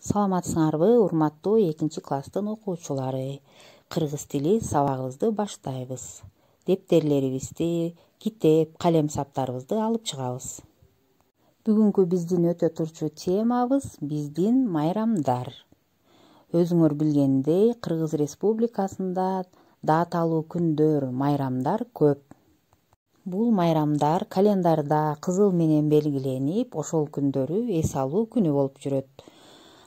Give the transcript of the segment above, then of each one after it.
Саламатсыңарбы, урматтуу 2-класстын окуучулары. Кыргыз тили сабагыбызды баштайбыз. Дептерлерибизди, китеп, калем саптарыбызды алып чыгабыз. Бүгүнкү биздин өтө турчу темабыз биздин майрамдар. Өзүңөр билгендей, Кыргыз Республикасында даталуу күндөр, майрамдар көп. Бул майрамдар календарда кызыл менен белгиленип, ошол күндөрү эс алуу күнү болуп жүрөт.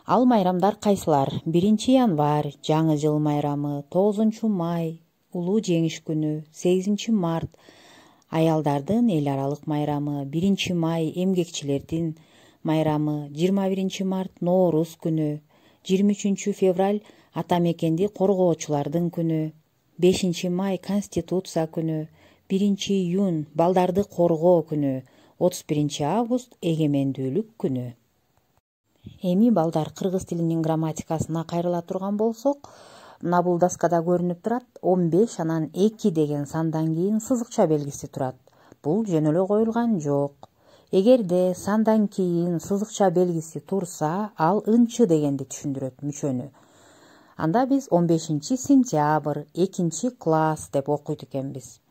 Ал майрамдар кайсылар? 1-январь, жаңы жыл майрамы, 9-май, улуу жеңиш күнү, 8-март, аялдардын эл аралык майрамы, 1-май, эмгекчилердин майрамы, 21-март, Нооруз күнү, 23-февраль, ата мекенди коргоочулардын күнү, 5-май, Конституция күнү, 1-июнь, балдарды коргоо күнү, 31-август, эгемендүүлүк күнү. Эми балдар кыргыз тилинин грамматикасына кайрыла турган болсок, мына бул доскада көрүнүп турат, 15 анан 2 деген сандан кийин сызыкча белгиси турат. Бул жөн эле коюлган жок. Эгерде сандан кийин сызыкча белгиси турса, ал ынчы дегенди түшүндүрөт, мүчөнү. Анда биз 15-сентябрь, 2-класс деп окуйт экенбиз.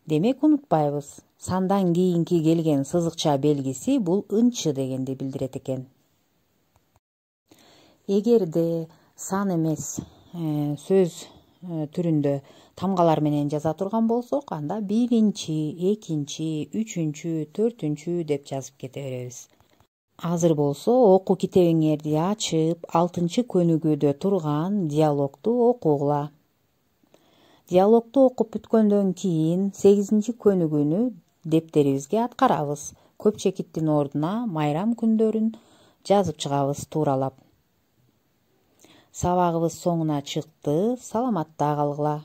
Демек унутпайбыз. Сандан кийинки келген сызыкча белгиси бул ынчы дегенди билдирет экен. Эгерде сан эмес сөз түрүндө тамгалар менен жаза турган болсок, анда 1-чи, 2-чи, 3-чү, 4-чү деп жазып кете беребиз. Азыр болсо окуу китебиңерди ачып, 6-көнүгүүдө турган диалогту окугула. Диалогту окуп бүткөндөн кийин 8-көнүгүүнү дептерибизге аткарабыз. Көп чекиттин ордуна майрам күндөрүн жазып чыгабыз тууралап. Сабагыбыз соңуна чыкты. Саламатта калгыла.